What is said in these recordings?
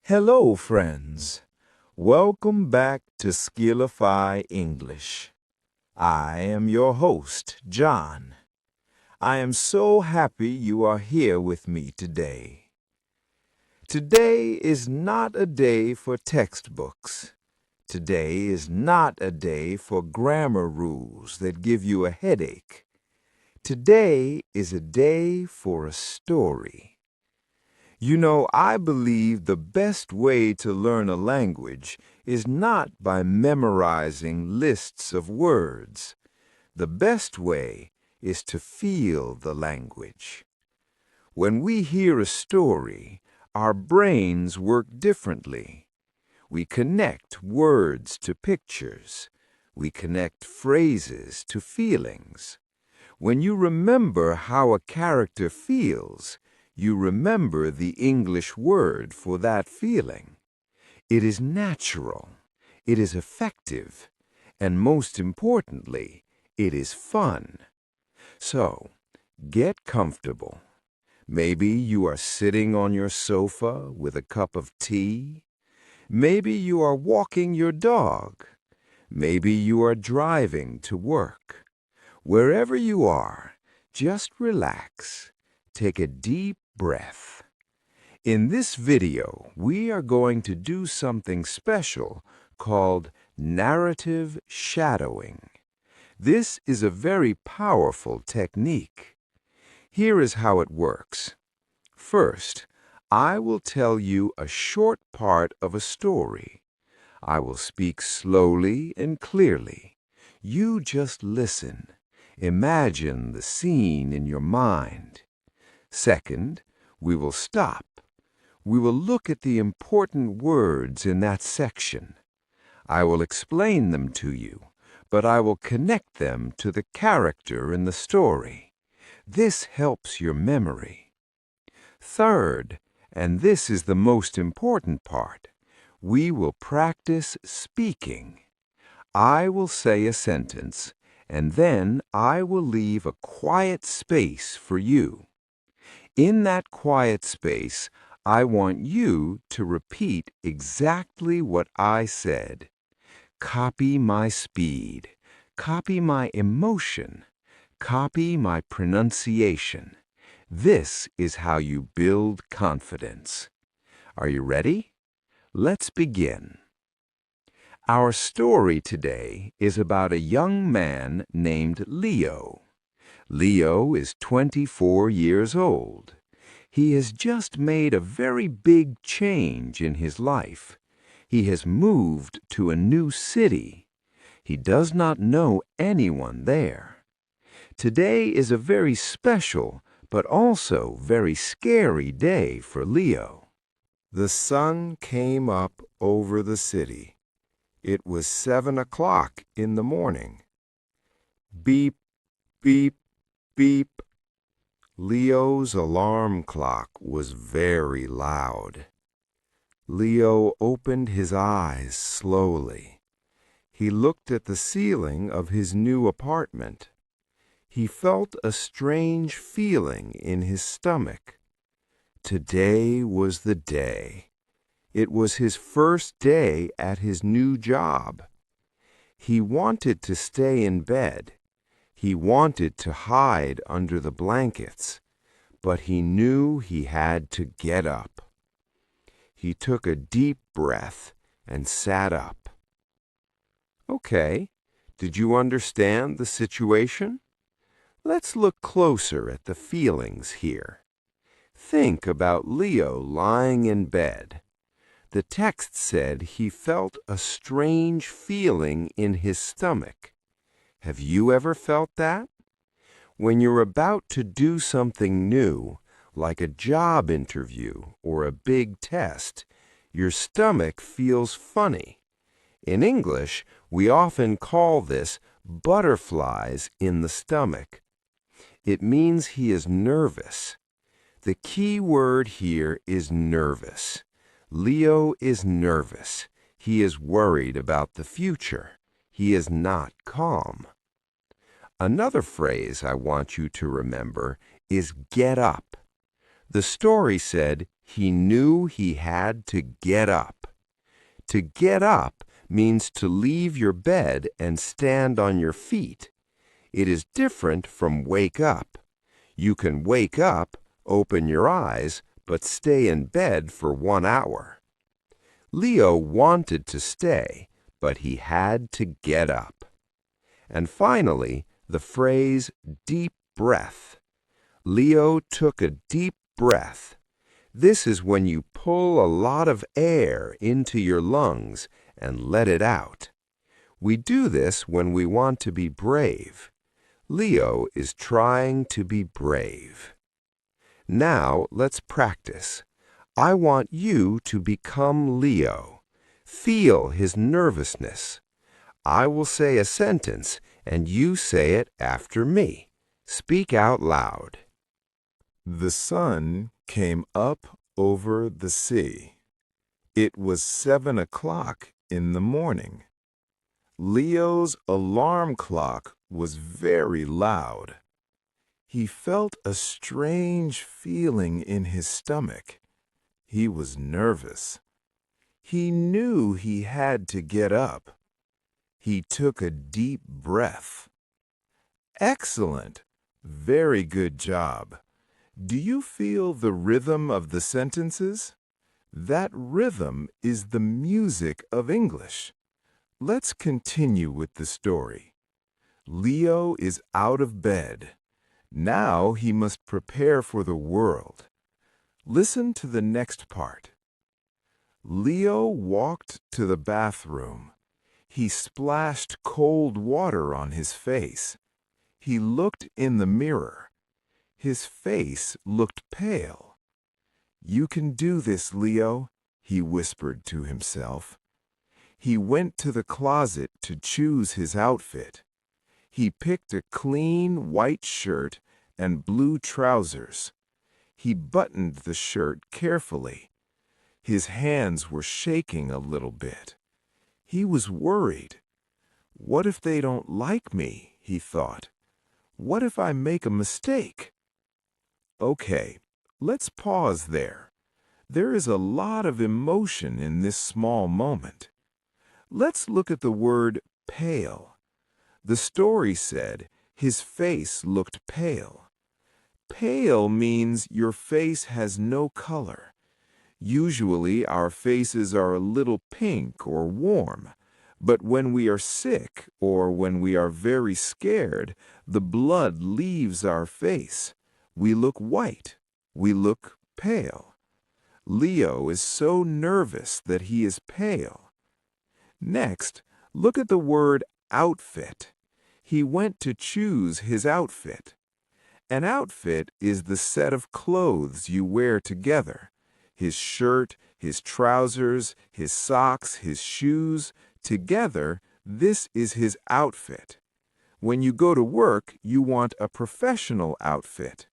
Hello, friends. Welcome back to Skillify English. I am your host, John. I am so happy you are here with me today. Today is not a day for textbooks. Today is not a day for grammar rules that give you a headache. Today is a day for a story. You know, I believe the best way to learn a language is not by memorizing lists of words. The best way is to feel the language. When we hear a story, our brains work differently. We connect words to pictures. We connect phrases to feelings. When you remember how a character feels, you remember the English word for that feeling. It is natural, it is effective, and most importantly, it is fun. So, get comfortable. Maybe you are sitting on your sofa with a cup of tea. Maybe you are walking your dog. Maybe you are driving to work. Wherever you are, just relax. Take a deep breath. In this video, we are going to do something special called narrative shadowing. This is a very powerful technique. Here is how it works. First, I will tell you a short part of a story. I will speak slowly and clearly. You just listen. Imagine the scene in your mind. Second, we will stop. We will look at the important words in that section. I will explain them to you, but I will connect them to the character in the story. This helps your memory. Third, and this is the most important part, we will practice speaking. I will say a sentence, and then I will leave a quiet space for you. In that quiet space, I want you to repeat exactly what I said. Copy my speed. Copy my emotion. Copy my pronunciation. This is how you build confidence. Are you ready? Let's begin. Our story today is about a young man named Leo. Leo is 24 years old. He has just made a very big change in his life. He has moved to a new city. He does not know anyone there. Today is a very special but also very scary day for Leo. The sun came up over the city. It was 7 o'clock in the morning. Beep, beep, beep. Leo's alarm clock was very loud. Leo opened his eyes slowly. He looked at the ceiling of his new apartment. He felt a strange feeling in his stomach. Today was the day. It was his first day at his new job. He wanted to stay in bed. He wanted to hide under the blankets, but he knew he had to get up. He took a deep breath and sat up. Okay, did you understand the situation? Let's look closer at the feelings here. Think about Leo lying in bed. The text said he felt a strange feeling in his stomach. Have you ever felt that? When you're about to do something new, like a job interview or a big test, your stomach feels funny. In English, we often call this butterflies in the stomach. It means he is nervous. The key word here is nervous. Leo is nervous. He is worried about the future. He is not calm. Another phrase I want you to remember is get up. The story said he knew he had to get up. To get up means to leave your bed and stand on your feet. It is different from wake up. You can wake up, open your eyes, but stay in bed for 1 hour. Leo wanted to stay, but he had to get up. And finally, the phrase deep breath. Leo took a deep breath. This is when you pull a lot of air into your lungs and let it out. We do this when we want to be brave. Leo is trying to be brave. Now let's practice. I want you to become Leo. Feel his nervousness. I will say a sentence and you say it after me. Speak out loud. The sun came up over the sea. It was 7 o'clock in the morning. Leo's alarm clock was very loud. He felt a strange feeling in his stomach. He was nervous. He knew he had to get up. He took a deep breath. Excellent! Very good job. Do you feel the rhythm of the sentences? That rhythm is the music of English. Let's continue with the story. Leo is out of bed. Now he must prepare for the world. Listen to the next part. Leo walked to the bathroom. He splashed cold water on his face. He looked in the mirror. His face looked pale. "You can do this, Leo," he whispered to himself. He went to the closet to choose his outfit. He picked a clean white shirt and blue trousers. He buttoned the shirt carefully. His hands were shaking a little bit. He was worried. What if they don't like me, he thought. What if I make a mistake? Okay, let's pause there. There is a lot of emotion in this small moment. Let's look at the word pale. The story said his face looked pale. Pale means your face has no color. Usually our faces are a little pink or warm, but when we are sick or when we are very scared, the blood leaves our face. We look white. We look pale. Leo is so nervous that he is pale. Next, look at the word outfit. He went to choose his outfit. An outfit is the set of clothes you wear together. His shirt, his trousers, his socks, his shoes. Together, this is his outfit. When you go to work, you want a professional outfit.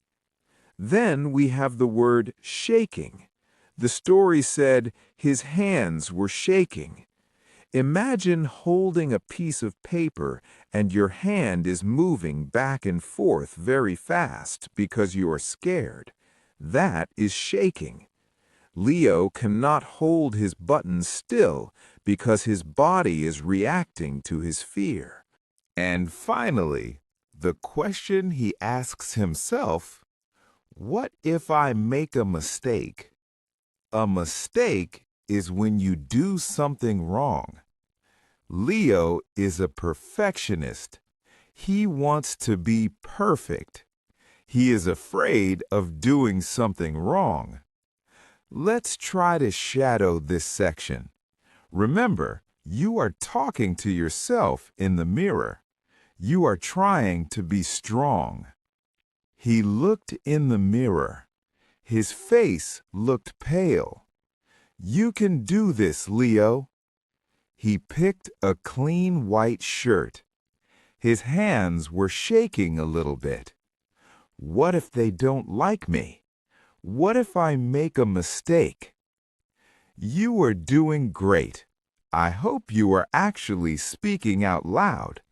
Then we have the word shaking. The story said his hands were shaking. Imagine holding a piece of paper and your hand is moving back and forth very fast because you are scared. That is shaking. Leo cannot hold his buttons still because his body is reacting to his fear. And finally, the question he asks himself, what if I make a mistake? A mistake is when you do something wrong. Leo is a perfectionist. He wants to be perfect. He is afraid of doing something wrong. Let's try to shadow this section. Remember, you are talking to yourself in the mirror. You are trying to be strong. He looked in the mirror. His face looked pale. You can do this, Leo. He picked a clean white shirt. His hands were shaking a little bit. What if they don't like me? What if I make a mistake? You are doing great. I hope you are actually speaking out loud.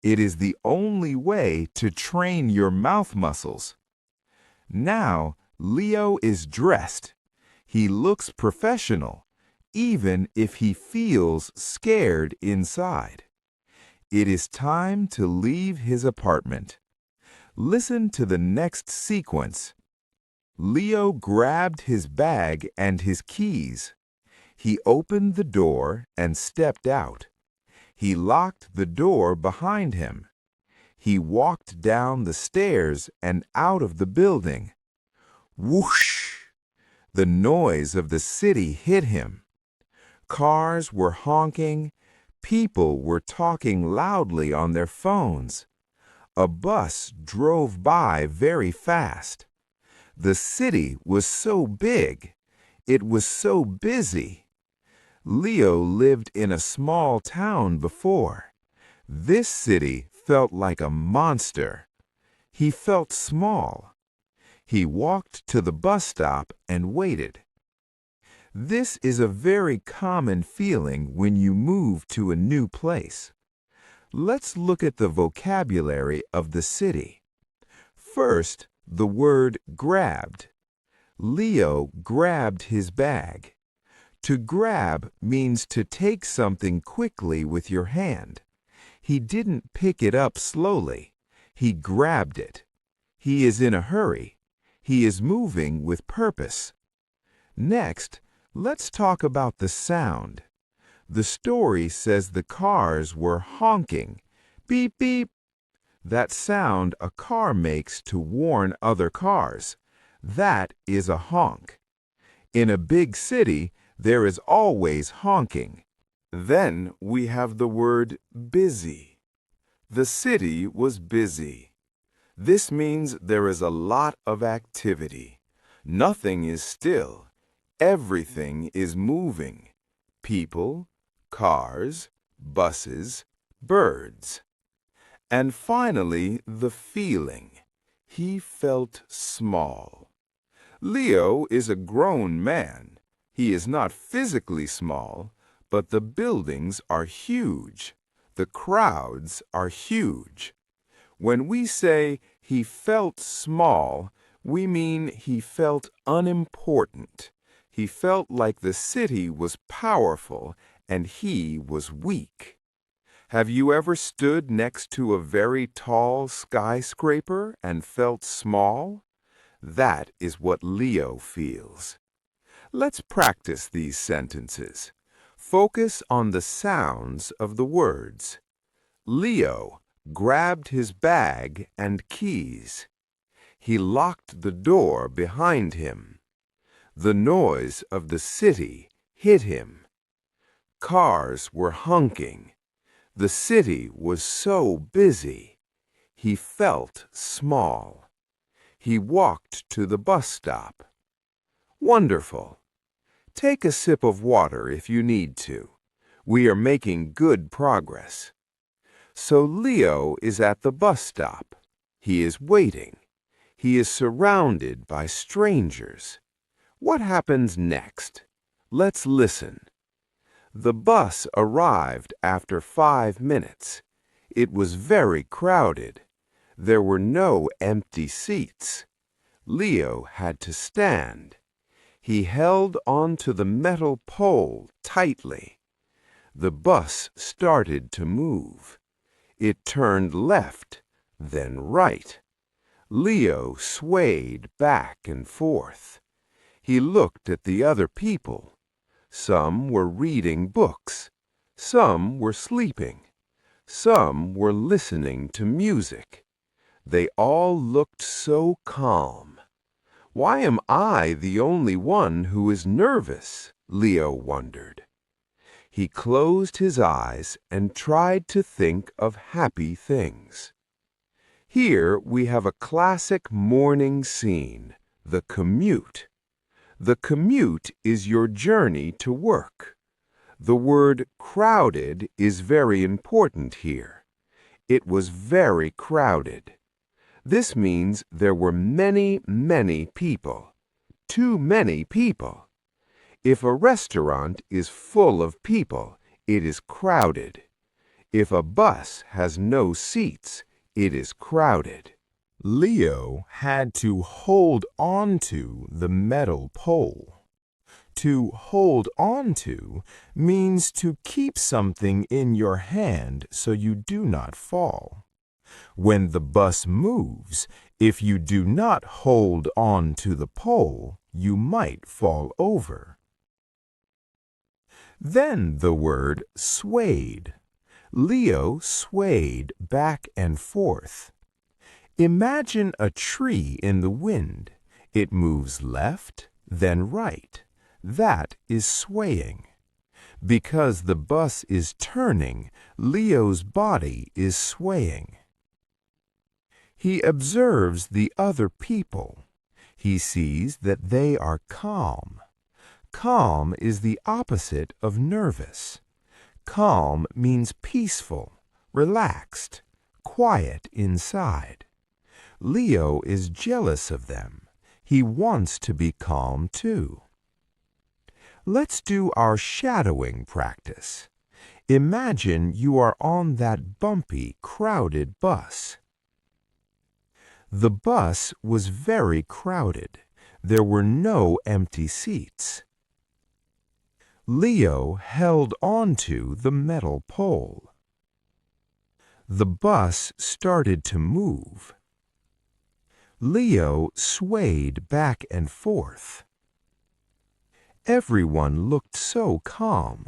It is the only way to train your mouth muscles. Now, Leo is dressed. He looks professional, even if he feels scared inside. It is time to leave his apartment. Listen to the next sequence. Leo grabbed his bag and his keys. He opened the door and stepped out. He locked the door behind him. He walked down the stairs and out of the building. Whoosh! The noise of the city hit him. Cars were honking. People were talking loudly on their phones. A bus drove by very fast. The city was so big. It was so busy. Leo lived in a small town before. This city felt like a monster. He felt small. He walked to the bus stop and waited. This is a very common feeling when you move to a new place. Let's look at the vocabulary of the city. First, the word grabbed. Leo grabbed his bag. To grab means to take something quickly with your hand. He didn't pick it up slowly. He grabbed it. He is in a hurry. He is moving with purpose. Next, let's talk about the sound. The story says the cars were honking. Beep, beep. That sound a car makes to warn other cars. That is a honk. In a big city, there is always honking. Then we have the word busy. The city was busy. This means there is a lot of activity. Nothing is still. Everything is moving. People, cars, buses, birds. And finally, the feeling. He felt small. Leo is a grown man. He is not physically small, but the buildings are huge. The crowds are huge. When we say he felt small, we mean he felt unimportant. He felt like the city was powerful and he was weak. Have you ever stood next to a very tall skyscraper and felt small? That is what Leo feels. Let's practice these sentences. Focus on the sounds of the words. Leo grabbed his bag and keys. He locked the door behind him. The noise of the city hit him. Cars were honking. The city was so busy. He felt small. He walked to the bus stop. Wonderful. Take a sip of water if you need to. We are making good progress. So Leo is at the bus stop. He is waiting. He is surrounded by strangers. What happens next? Let's listen. The bus arrived after 5 minutes. It was very crowded. There were no empty seats. Leo had to stand. He held onto the metal pole tightly. The bus started to move. It turned left, then right. Leo swayed back and forth. He looked at the other people. Some were reading books. Some were sleeping. Some were listening to music. They all looked so calm. Why am I the only one who is nervous? Leo wondered. He closed his eyes and tried to think of happy things. Here we have a classic morning scene, the commute. The commute is your journey to work. The word crowded is very important here. It was very crowded. This means there were many, many people. Too many people. If a restaurant is full of people, it is crowded. If a bus has no seats, it is crowded. Leo had to hold on to the metal pole. To hold on to means to keep something in your hand so you do not fall. When the bus moves, if you do not hold on to the pole, you might fall over. Then the word swayed. Leo swayed back and forth. Imagine a tree in the wind. It moves left, then right. That is swaying. Because the bus is turning, Leo's body is swaying. He observes the other people. He sees that they are calm. Calm is the opposite of nervous. Calm means peaceful, relaxed, quiet inside. Leo is jealous of them. He wants to be calm too. Let's do our shadowing practice. Imagine you are on that bumpy, crowded bus. The bus was very crowded. There were no empty seats. Leo held onto the metal pole. The bus started to move. Leo swayed back and forth. Everyone looked so calm.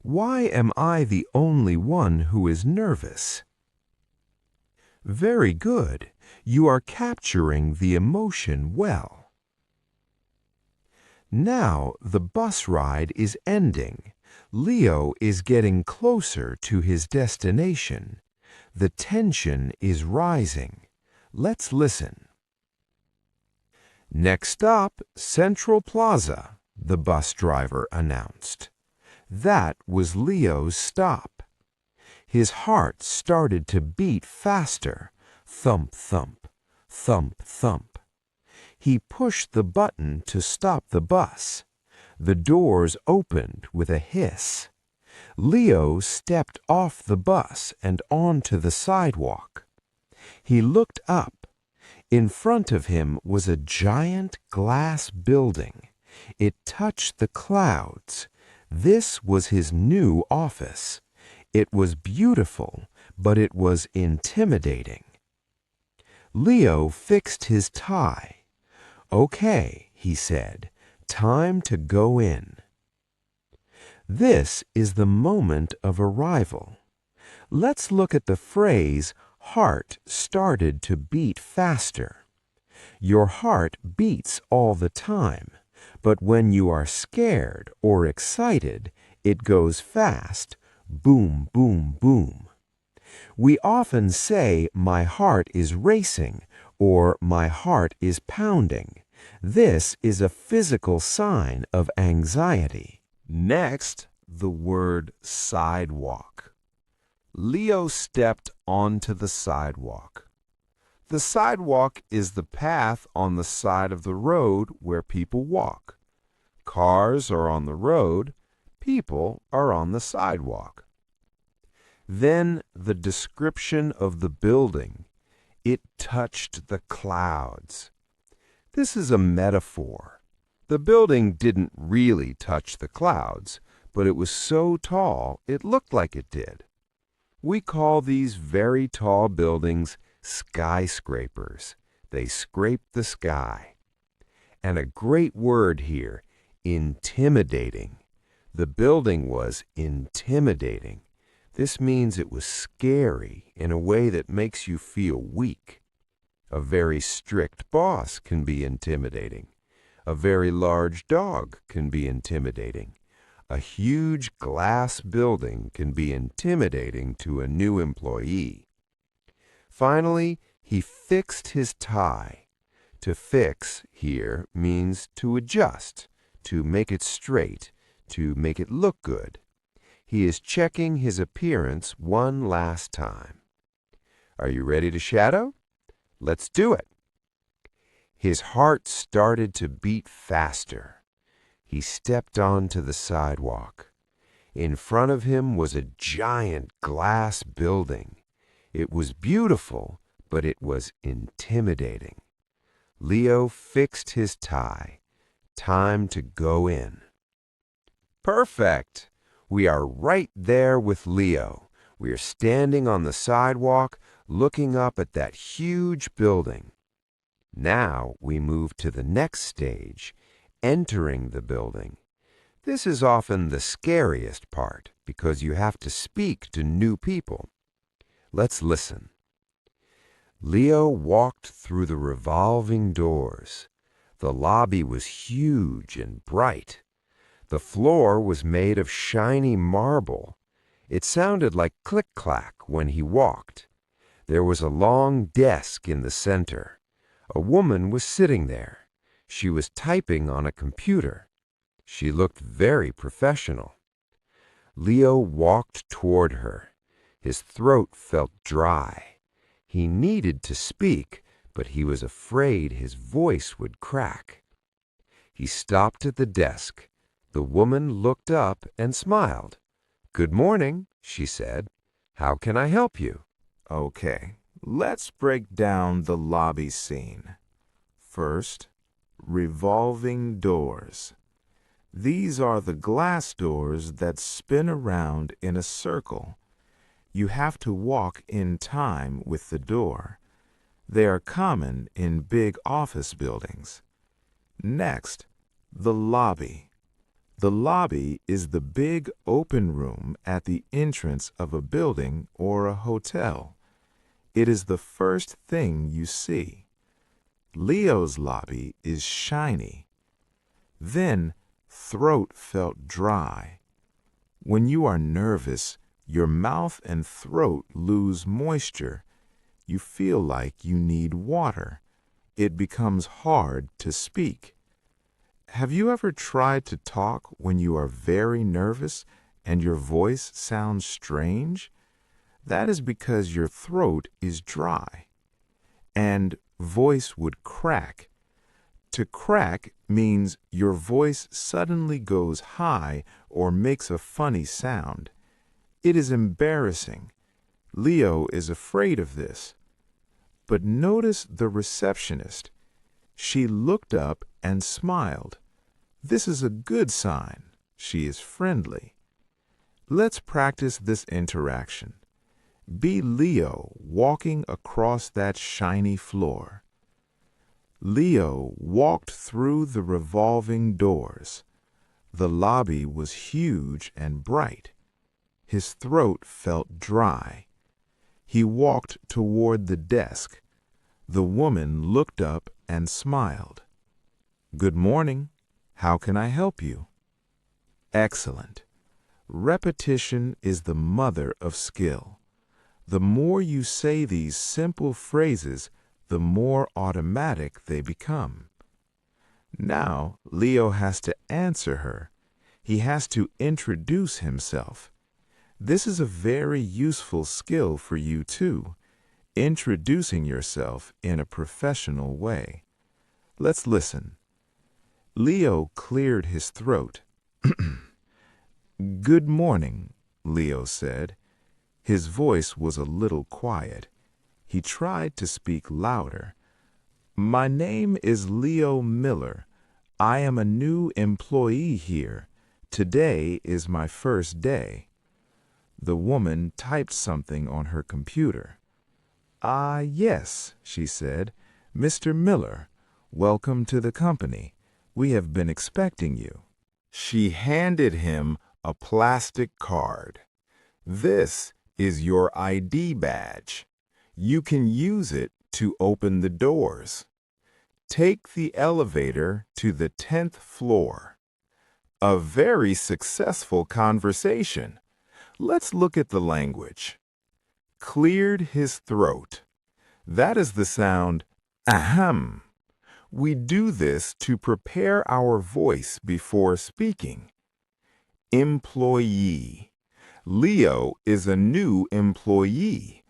Why am I the only one who is nervous? Very good. You are capturing the emotion well. Now the bus ride is ending. Leo is getting closer to his destination. The tension is rising. Let's listen. Next stop, Central Plaza, the bus driver announced. That was Leo's stop. His heart started to beat faster. Thump, thump, thump, thump. He pushed the button to stop the bus. The doors opened with a hiss. Leo stepped off the bus and onto the sidewalk. He looked up. In front of him was a giant glass building. It touched the clouds. This was his new office. It was beautiful, but it was intimidating. Leo fixed his tie. "Okay," he said, "time to go in." This is the moment of arrival. Let's look at the phrase, heart started to beat faster. Your heart beats all the time, but when you are scared or excited, it goes fast. Boom, boom, boom. We often say, "My heart is racing," or "My heart is pounding." This is a physical sign of anxiety. Next, the word sidewalk. Leo stepped onto the sidewalk. The sidewalk is the path on the side of the road where people walk. Cars are on the road, people are on the sidewalk. Then the description of the building. It touched the clouds. This is a metaphor. The building didn't really touch the clouds, but it was so tall it looked like it did. We call these very tall buildings skyscrapers. They scrape the sky. And a great word here, intimidating. The building was intimidating. This means it was scary in a way that makes you feel weak. A very strict boss can be intimidating. A very large dog can be intimidating. A huge glass building can be intimidating to a new employee. Finally, he fixed his tie. To fix here means to adjust, to make it straight, to make it look good. He is checking his appearance one last time. Are you ready to shadow? Let's do it. His heart started to beat faster. He stepped onto the sidewalk. In front of him was a giant glass building. It was beautiful, but it was intimidating. Leo fixed his tie. Time to go in. Perfect! We are right there with Leo. We are standing on the sidewalk, looking up at that huge building. Now we move to the next stage, entering the building. This is often the scariest part because you have to speak to new people. Let's listen. Leo walked through the revolving doors. The lobby was huge and bright. The floor was made of shiny marble. It sounded like click-clack when he walked. There was a long desk in the center. A woman was sitting there. She was typing on a computer. She looked very professional. Leo walked toward her. His throat felt dry. He needed to speak, but he was afraid his voice would crack. He stopped at the desk. The woman looked up and smiled. "Good morning," she said. "How can I help you?" Okay, let's break down the lobby scene. First, revolving doors. These are the glass doors that spin around in a circle. You have to walk in time with the door. They are common in big office buildings. Next, the lobby. The lobby is the big open room at the entrance of a building or a hotel. It is the first thing you see. Leo's lobby is shiny. Then, throat felt dry. When you are nervous, your mouth and throat lose moisture. You feel like you need water. It becomes hard to speak. Have you ever tried to talk when you are very nervous and your voice sounds strange? That is because your throat is dry. And voice would crack. To crack means your voice suddenly goes high or makes a funny sound. It is embarrassing. Leo is afraid of this. But notice the receptionist. She looked up and smiled. This is a good sign. She is friendly. Let's practice this interaction. Be Leo walking across that shiny floor. Leo walked through the revolving doors. The lobby was huge and bright. His throat felt dry. He walked toward the desk. The woman looked up and smiled. "Good morning. How can I help you?" Excellent. Repetition is the mother of skill. The more you say these simple phrases, the more automatic they become. Now, Leo has to answer her. He has to introduce himself. This is a very useful skill for you too, introducing yourself in a professional way. Let's listen. Leo cleared his throat. "Good morning," Leo said. His voice was a little quiet. He tried to speak louder. "My name is Leo Miller. I am a new employee here. Today is my first day." The woman typed something on her computer. "Ah, yes," she said. "Mr. Miller, welcome to the company. We have been expecting you." She handed him a plastic card. "This is your ID badge. You can use it to open the doors. Take the elevator to the 10th floor." A very successful conversation. Let's look at the language. Cleared his throat. That is the sound ahem. We do this to prepare our voice before speaking. Employee. Leo is a new employee.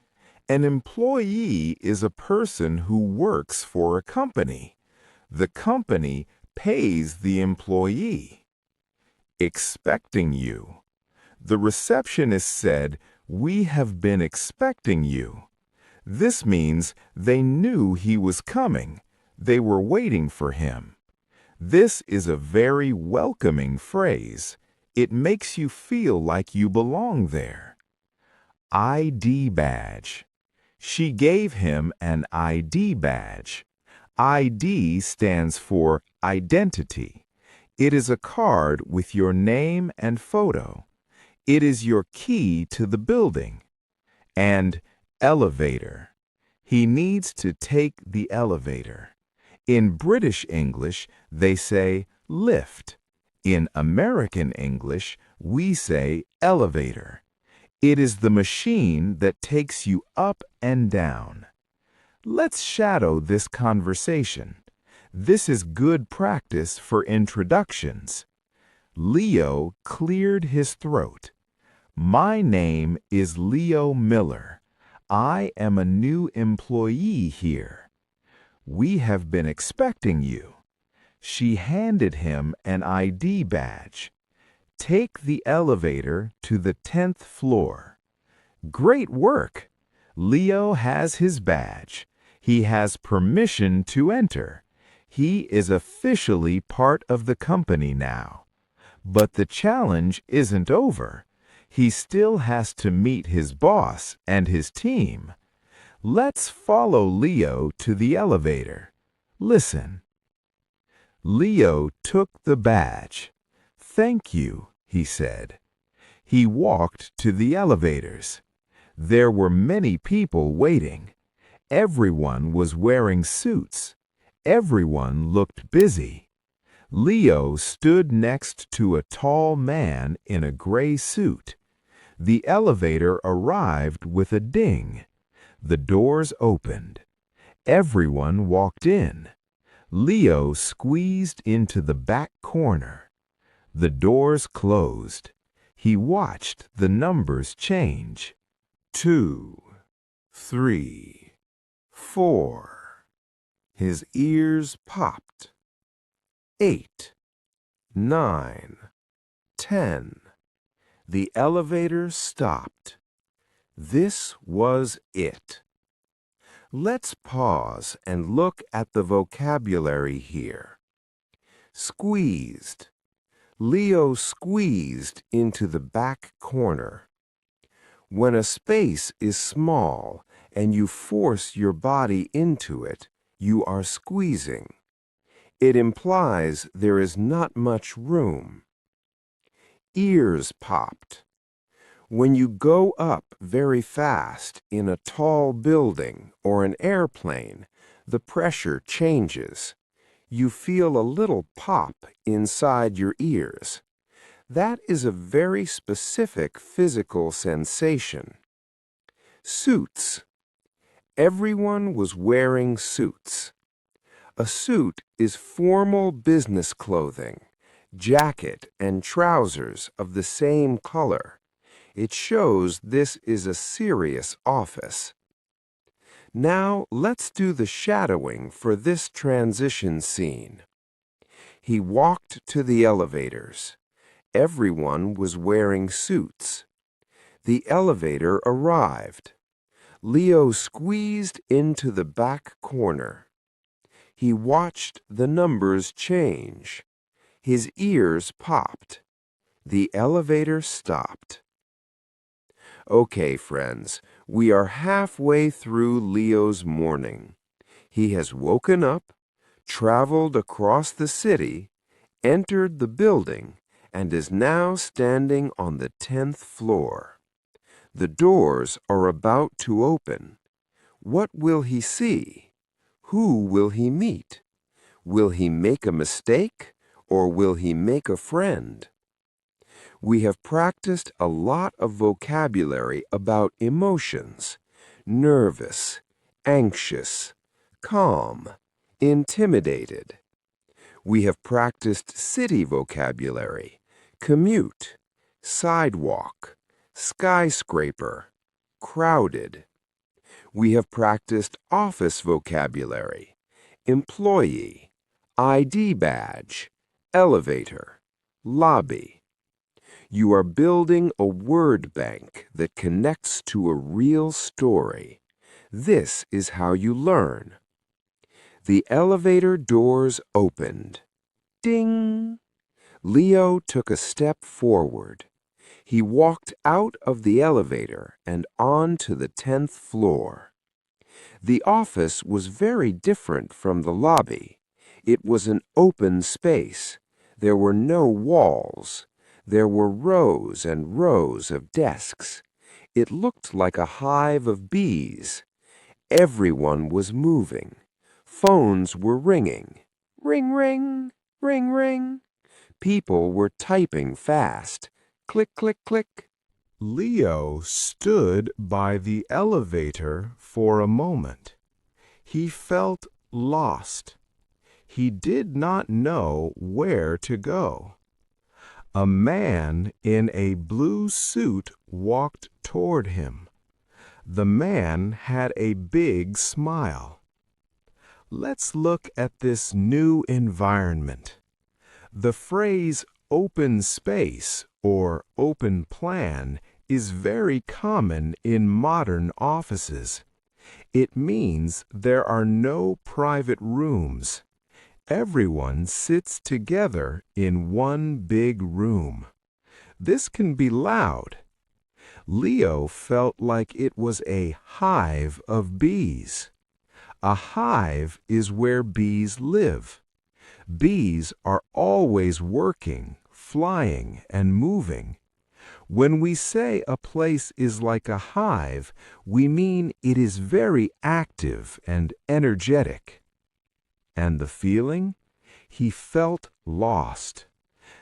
An employee is a person who works for a company. The company pays the employee. Expecting you. The receptionist said, "We have been expecting you." This means they knew he was coming. They were waiting for him. This is a very welcoming phrase. It makes you feel like you belong there. ID badge. She gave him an ID badge. ID stands for identity. It is a card with your name and photo. It is your key to the building. And elevator. He needs to take the elevator. In British English, they say lift. In American English, we say elevator. It is the machine that takes you up and down. Let's shadow this conversation. This is good practice for introductions. Leo cleared his throat. My name is Leo Miller. I am a new employee here. We have been expecting you. She handed him an ID badge. Take the elevator to the 10th floor. Great work! Leo has his badge. He has permission to enter. He is officially part of the company now. But the challenge isn't over. He still has to meet his boss and his team. Let's follow Leo to the elevator. Listen. Leo took the badge. Thank you, he said. He walked to the elevators. There were many people waiting. Everyone was wearing suits. Everyone looked busy. Leo stood next to a tall man in a gray suit. The elevator arrived with a ding. The doors opened. Everyone walked in. Leo squeezed into the back corner. The doors closed. He watched the numbers change. 2, 3, 4. His ears popped. 8, 9, 10. The elevator stopped. This was it. Let's pause and look at the vocabulary here. Squeezed. Leo squeezed into the back corner. When a space is small and you force your body into it, you are squeezing. It implies there is not much room. Ears popped. When you go up very fast in a tall building or an airplane, the pressure changes. You feel a little pop inside your ears. That is a very specific physical sensation. Suits. Everyone was wearing suits. A suit is formal business clothing, jacket and trousers of the same color. It shows this is a serious office. Now let's do the shadowing for this transition scene. He walked to the elevators. Everyone was wearing suits. The elevator arrived. Leo squeezed into the back corner. He watched the numbers change. His ears popped. The elevator stopped. Okay, friends, we are halfway through Leo's morning. He has woken up, traveled across the city, entered the building, and is now standing on the 10th floor. The doors are about to open. What will he see? Who will he meet? Will he make a mistake, or will he make a friend? We have practiced a lot of vocabulary about emotions: nervous, anxious, calm, intimidated. We have practiced city vocabulary: commute, sidewalk, skyscraper, crowded. We have practiced office vocabulary: employee, ID badge, elevator, lobby. You are building a word bank that connects to a real story. This is how you learn. The elevator doors opened. Ding! Leo took a step forward. He walked out of the elevator and on to the 10th floor. The office was very different from the lobby. It was an open space. There were no walls. There were rows and rows of desks. It looked like a hive of bees. Everyone was moving. Phones were ringing. Ring, ring, ring, ring. People were typing fast. Click, click, click. Leo stood by the elevator for a moment. He felt lost. He did not know where to go. A man in a blue suit walked toward him. The man had a big smile. Let's look at this new environment. The phrase open space or open plan is very common in modern offices. It means there are no private rooms. Everyone sits together in one big room. This can be loud. Leo felt like it was a hive of bees. A hive is where bees live. Bees are always working, flying, and moving. When we say a place is like a hive, we mean it is very active and energetic. And the feeling? He felt lost.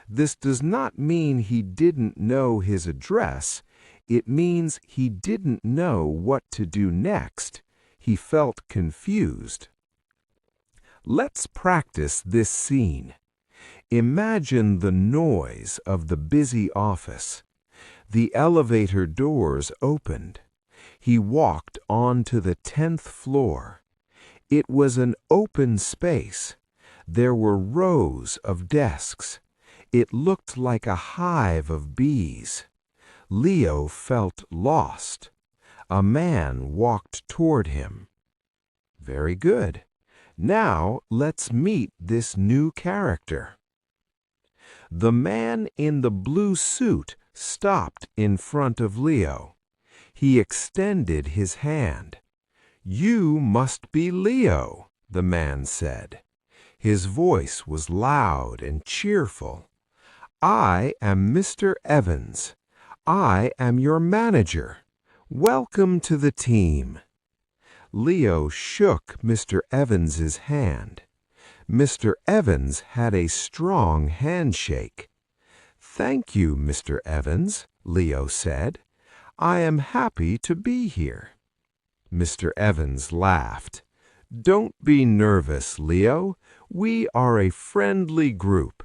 This does not mean he didn't know his address. It means he didn't know what to do next. He felt confused. Let's practice this scene. Imagine the noise of the busy office. The elevator doors opened. He walked on to the 10th floor. It was an open space. There were rows of desks. It looked like a hive of bees. Leo felt lost. A man walked toward him. Very good. Now let's meet this new character. The man in the blue suit stopped in front of Leo. He extended his hand. "You must be Leo," the man said. His voice was loud and cheerful. "I am Mr. Evans. I am your manager. Welcome to the team." Leo shook Mr. Evans's hand. Mr. Evans had a strong handshake. "Thank you, Mr. Evans," Leo said. "I am happy to be here." Mr. Evans laughed. "Don't be nervous, Leo. We are a friendly group.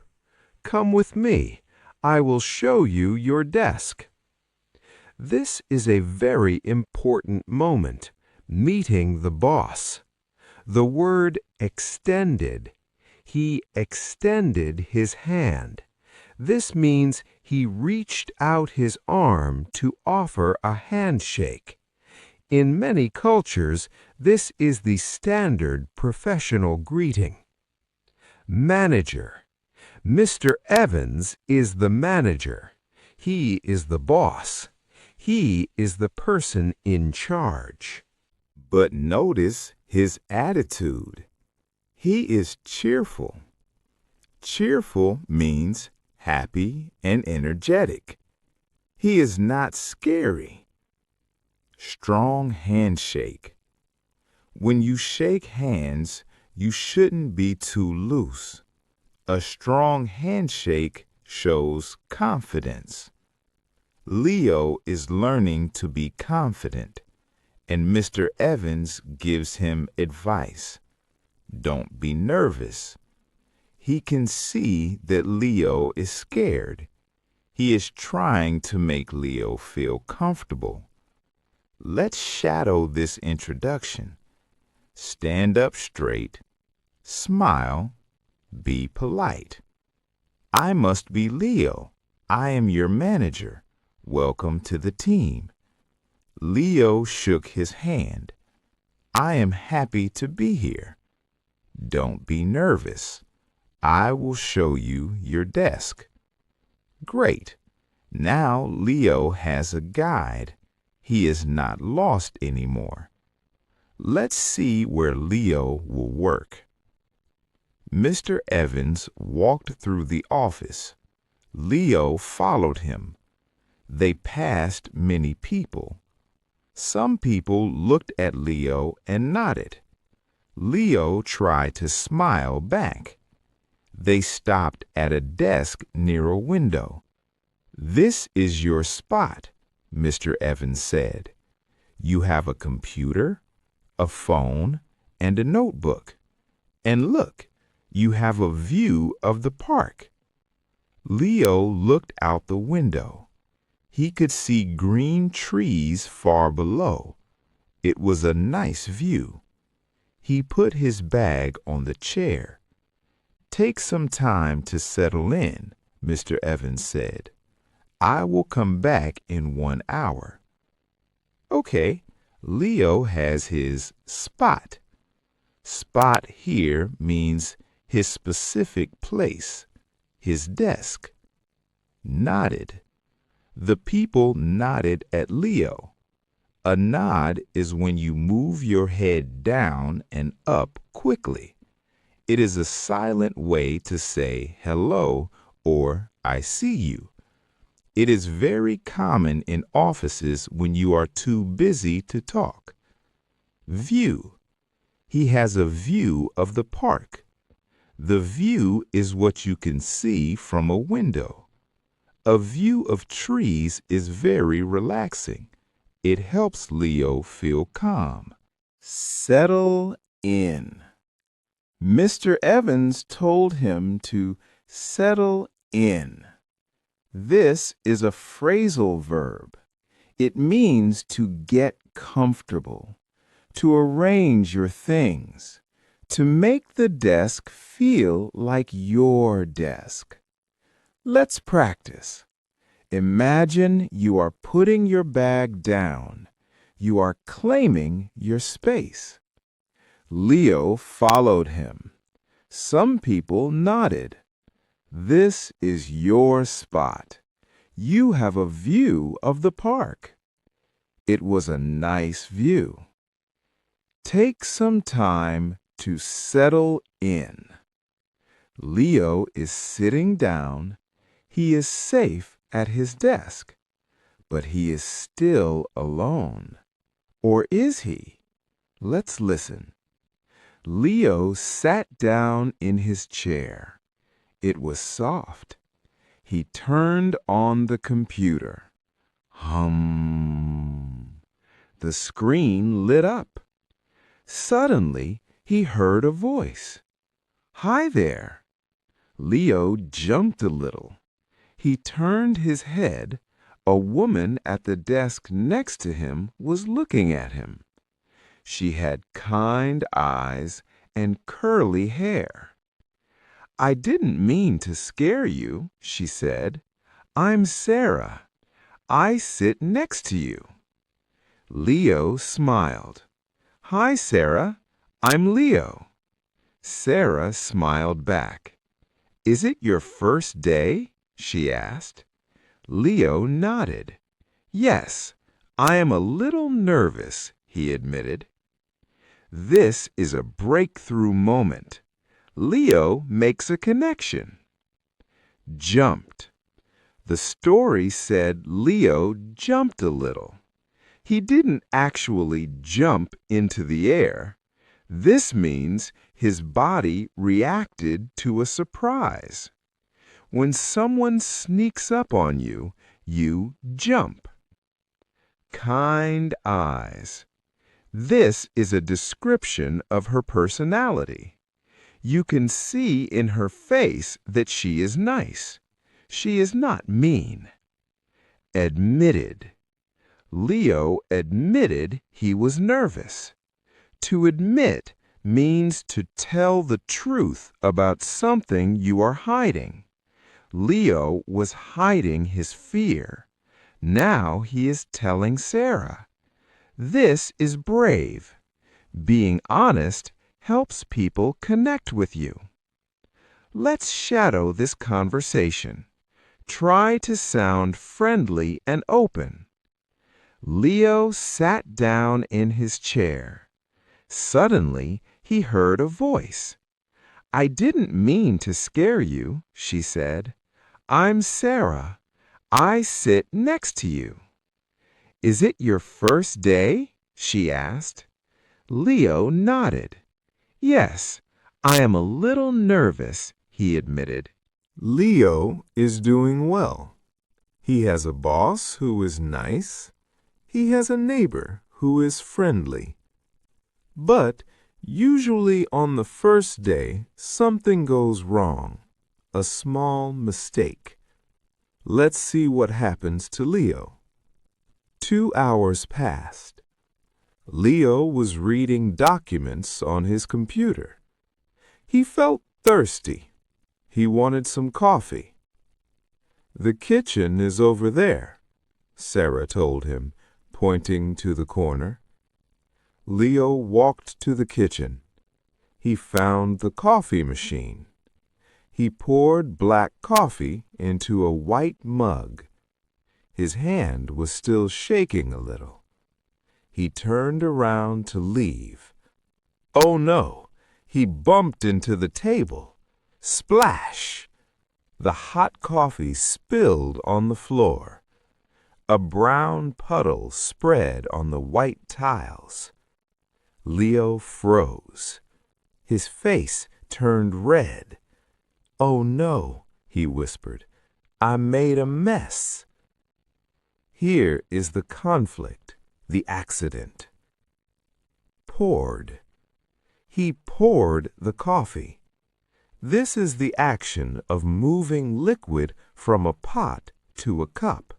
Come with me. I will show you your desk." This is a very important moment, meeting the boss. The word extended. He extended his hand. This means he reached out his arm to offer a handshake. In many cultures, this is the standard professional greeting. Manager. Mr. Evans is the manager. He is the boss. He is the person in charge. But notice his attitude. He is cheerful. Cheerful means happy and energetic. He is not scary. Strong handshake. When you shake hands, you shouldn't be too loose. A strong handshake shows confidence. Leo is learning to be confident, and Mr. Evans gives him advice. Don't be nervous. He can see that Leo is scared. He is trying to make Leo feel comfortable. Let's shadow this introduction. Stand up straight, smile, be polite. "I must be Leo. I am your manager. Welcome to the team." Leo shook his hand. I am happy to be here. Don't be nervous. I will show you your desk. Great. Now Leo has a guide. He is not lost anymore. Let's see where Leo will work. Mr. Evans walked through the office. Leo followed him. They passed many people. Some people looked at Leo and nodded. Leo tried to smile back. They stopped at a desk near a window. "This is your spot," Mr. Evans said. "You have a computer, a phone, and a notebook. And look, you have a view of the park." Leo looked out the window. He could see green trees far below. It was a nice view. He put his bag on the chair. "Take some time to settle in," Mr. Evans said. "I will come back in 1 hour." Okay, Leo has his spot. Spot here means his specific place, his desk. Nodded. The people nodded at Leo. A nod is when you move your head down and up quickly. It is a silent way to say hello or I see you. It is very common in offices when you are too busy to talk. View. He has a view of the park. The view is what you can see from a window. A view of trees is very relaxing. It helps Leo feel calm. Settle in. Mr. Evans told him to settle in. This is a phrasal verb. It means to get comfortable, to arrange your things, to make the desk feel like your desk. Let's practice. Imagine you are putting your bag down. You are claiming your space. Leo followed him. Some people nodded. This is your spot. You have a view of the park. It was a nice view. Take some time to settle in. Leo is sitting down. He is safe at his desk, but he is still alone. Or is he? Let's listen. Leo sat down in his chair. It was soft. He turned on the computer. Hum. The screen lit up. Suddenly, he heard a voice. "Hi there." Leo jumped a little. He turned his head. A woman at the desk next to him was looking at him. She had kind eyes and curly hair. "I didn't mean to scare you," she said. "I'm Sarah. I sit next to you." Leo smiled. "Hi, Sarah. I'm Leo." Sarah smiled back. "Is it your first day?" she asked. Leo nodded. "Yes, I am a little nervous," he admitted. This is a breakthrough moment. Leo makes a connection. Jumped. The story said Leo jumped a little. He didn't actually jump into the air. This means his body reacted to a surprise. When someone sneaks up on you, you jump. Kind eyes. This is a description of her personality. You can see in her face that she is nice. She is not mean. Admitted. Leo admitted he was nervous. To admit means to tell the truth about something you are hiding. Leo was hiding his fear. Now he is telling Sarah. This is brave. Being honest helps people connect with you. Let's shadow this conversation. Try to sound friendly and open. Leo sat down in his chair. Suddenly, he heard a voice. "I didn't mean to scare you," she said. "I'm Sarah. I sit next to you." "Is it your first day?" she asked. Leo nodded. "Yes, I am a little nervous," he admitted. Leo is doing well. He has a boss who is nice. He has a neighbor who is friendly. But usually on the first day, something goes wrong. A small mistake. Let's see what happens to Leo. 2 hours passed. Leo was reading documents on his computer. He felt thirsty. He wanted some coffee. "The kitchen is over there," Sarah told him, pointing to the corner. Leo walked to the kitchen. He found the coffee machine. He poured black coffee into a white mug. His hand was still shaking a little. He turned around to leave. Oh no! He bumped into the table. Splash! The hot coffee spilled on the floor. A brown puddle spread on the white tiles. Leo froze. His face turned red. "Oh no," he whispered. "I made a mess." Here is the conflict, the accident. Poured. He poured the coffee. This is the action of moving liquid from a pot to a cup.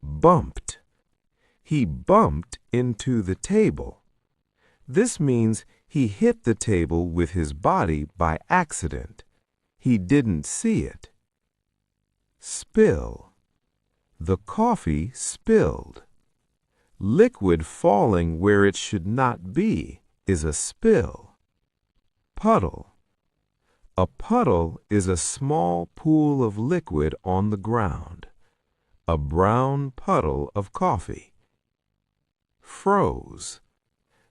Bumped. He bumped into the table. This means he hit the table with his body by accident. He didn't see it. Spill. The coffee spilled. Liquid falling where it should not be is a spill. Puddle. A puddle is a small pool of liquid on the ground. A brown puddle of coffee. Froze.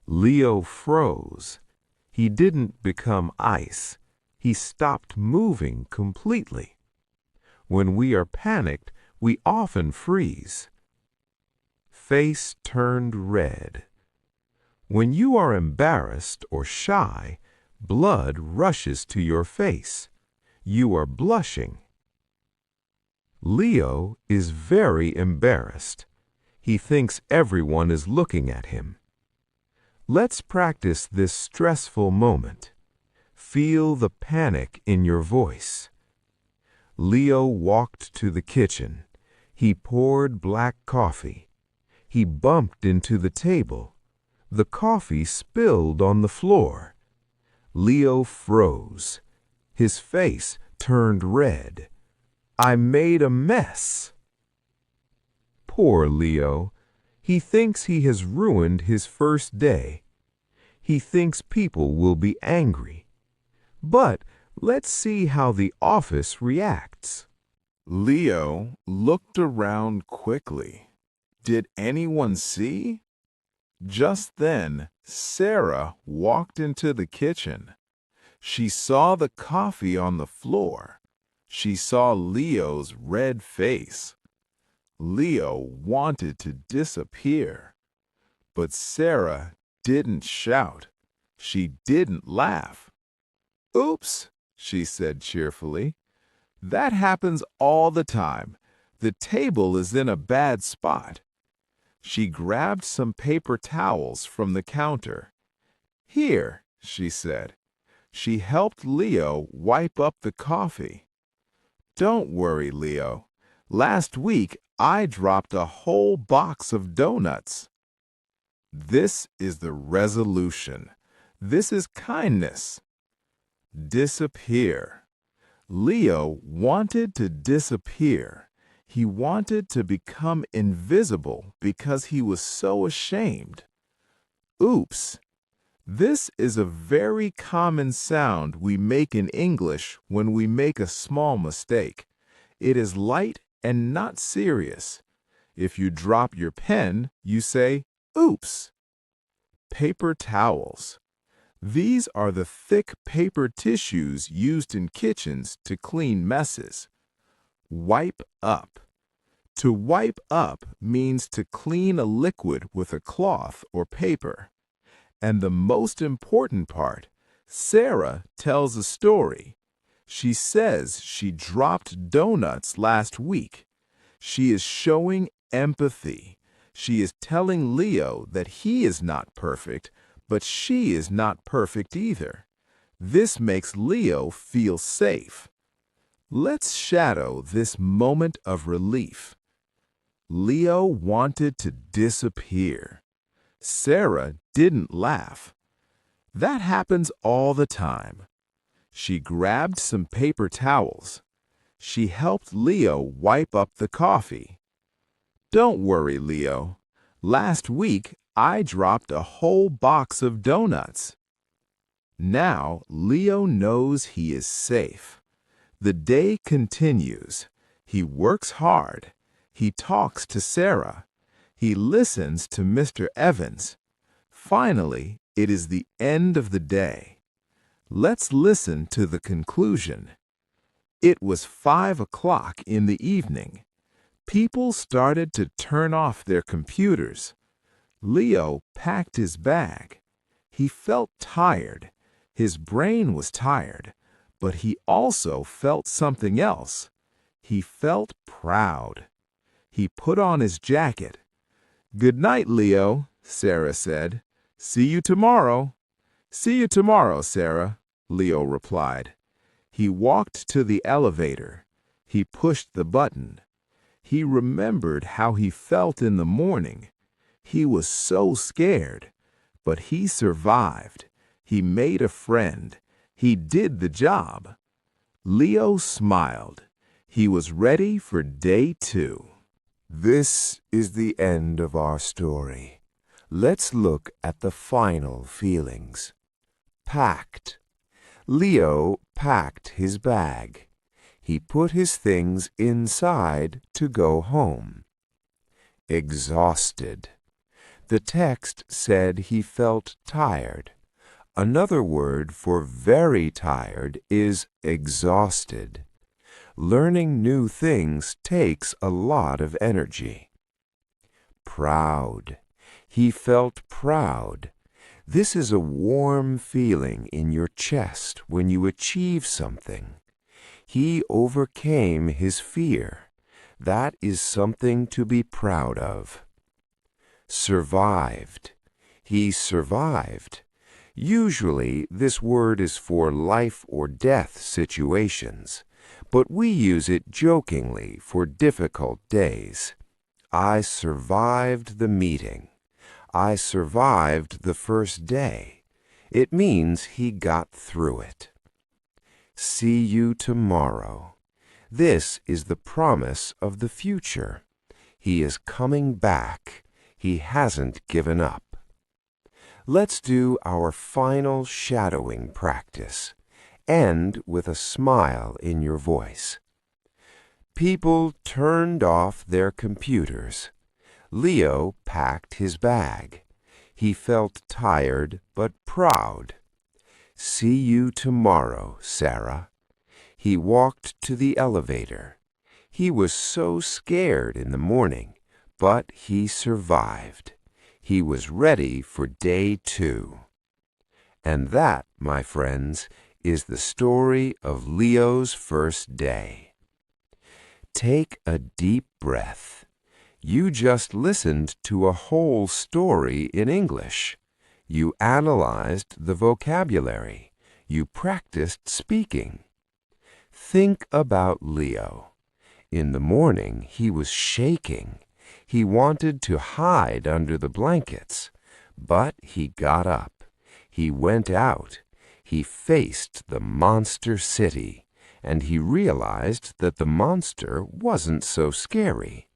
Leo froze. He didn't become ice. He stopped moving completely. When we are panicked, we often freeze. Face turned red. When you are embarrassed or shy, blood rushes to your face. You are blushing. Leo is very embarrassed. He thinks everyone is looking at him. Let's practice this stressful moment. Feel the panic in your voice. Leo walked to the kitchen. He poured black coffee. He bumped into the table. The coffee spilled on the floor. Leo froze. His face turned red. "I made a mess." Poor Leo. He thinks he has ruined his first day. He thinks people will be angry. But let's see how the office reacts. Leo looked around quickly. Did anyone see? Just then, Sarah walked into the kitchen. She saw the coffee on the floor. She saw Leo's red face. Leo wanted to disappear. But Sarah didn't shout. She didn't laugh. "Oops," she said cheerfully. "That happens all the time. The table is in a bad spot." She grabbed some paper towels from the counter. "Here," she said. She helped Leo wipe up the coffee. "Don't worry, Leo. Last week I dropped a whole box of donuts." This is the resolution. This is kindness. Disappear. Leo wanted to disappear. He wanted to become invisible because he was so ashamed. Oops. This is a very common sound we make in English when we make a small mistake. It is light and not serious. If you drop your pen, you say, "Oops." Paper towels. These are the thick paper tissues used in kitchens to clean messes. Wipe up. To wipe up means to clean a liquid with a cloth or paper. And the most important part, Sarah tells a story. She says she dropped donuts last week. She is showing empathy. She is telling Leo that he is not perfect, but she is not perfect either. This makes Leo feel safe. Let's shadow this moment of relief. Leo wanted to disappear. Sarah didn't laugh. That happens all the time. She grabbed some paper towels. She helped Leo wipe up the coffee. Don't worry, Leo. Last week, I dropped a whole box of donuts. Now, Leo knows he is safe. The day continues. He works hard. He talks to Sarah. He listens to Mr. Evans. Finally, it is the end of the day. Let's listen to the conclusion. It was 5 o'clock in the evening. People started to turn off their computers. Leo packed his bag. He felt tired. His brain was tired, but he also felt something else. He felt proud. He put on his jacket. "Good night, Leo," Sarah said. "See you tomorrow." "See you tomorrow, Sarah," Leo replied. He walked to the elevator. He pushed the button. He remembered how he felt in the morning. He was so scared, but he survived. He made a friend. He did the job. Leo smiled. He was ready for day 2. This is the end of our story. Let's look at the final feelings. Packed. Leo packed his bag. He put his things inside to go home. Exhausted. The text said he felt tired. Another word for very tired is exhausted. Learning new things takes a lot of energy. Proud. He felt proud. This is a warm feeling in your chest when you achieve something. He overcame his fear. That is something to be proud of. Survived. He survived. Usually, this word is for life or death situations, but we use it jokingly for difficult days. I survived the meeting. I survived the first day. It means he got through it. See you tomorrow. This is the promise of the future. He is coming back. He hasn't given up. Let's do our final shadowing practice. End with a smile in your voice. People turned off their computers. Leo packed his bag. He felt tired but proud. See you tomorrow, Sarah. He walked to the elevator. He was so scared in the morning, but he survived. He was ready for day 2. And that, my friends, is the story of Leo's first day. Take a deep breath. You just listened to a whole story in English. You analyzed the vocabulary. You practiced speaking. Think about Leo. In the morning, he was shaking. He wanted to hide under the blankets, but he got up. He went out. He faced the monster city, and he realized that the monster wasn't so scary.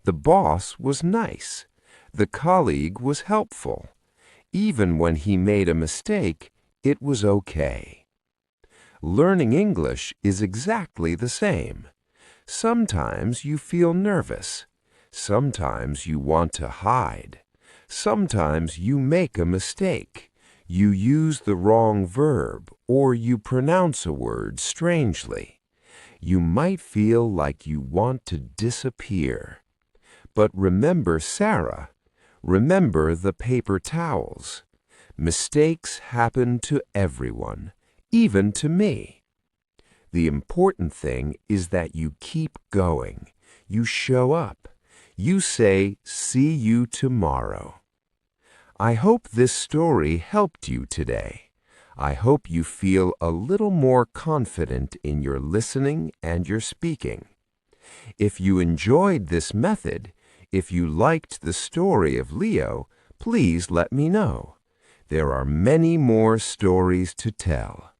The boss was nice. The colleague was helpful. Even when he made a mistake, it was okay. Learning English is exactly the same. Sometimes you feel nervous. Sometimes you want to hide. Sometimes you make a mistake. You use the wrong verb or you pronounce a word strangely. You might feel like you want to disappear. But remember Sarah. Remember the paper towels. Mistakes happen to everyone, even to me. The important thing is that you keep going. You show up. You say, "See you tomorrow." I hope this story helped you today. I hope you feel a little more confident in your listening and your speaking. If you enjoyed this method, if you liked the story of Leo, please let me know. There are many more stories to tell.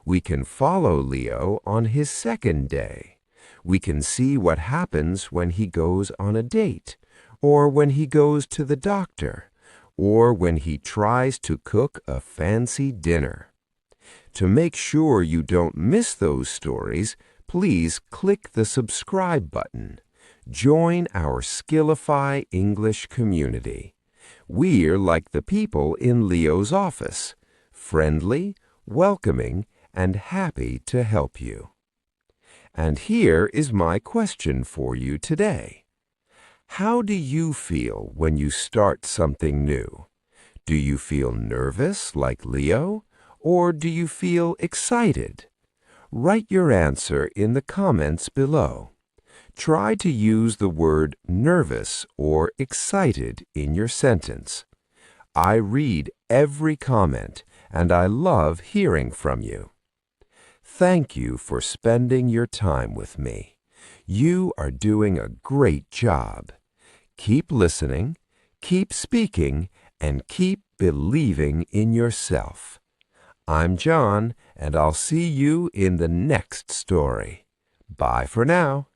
We can follow Leo on his second day. We can see what happens when he goes on a date, or when he goes to the doctor, or when he tries to cook a fancy dinner. To make sure you don't miss those stories, please click the subscribe button. Join our Skillify English community. We're like the people in Leo's office, friendly, welcoming, and happy to help you. And here is my question for you today. How do you feel when you start something new? Do you feel nervous like Leo, or do you feel excited? Write your answer in the comments below. Try to use the word nervous or excited in your sentence. I read every comment, and I love hearing from you. Thank you for spending your time with me. You are doing a great job. Keep listening, keep speaking, and keep believing in yourself. I'm John, and I'll see you in the next story. Bye for now.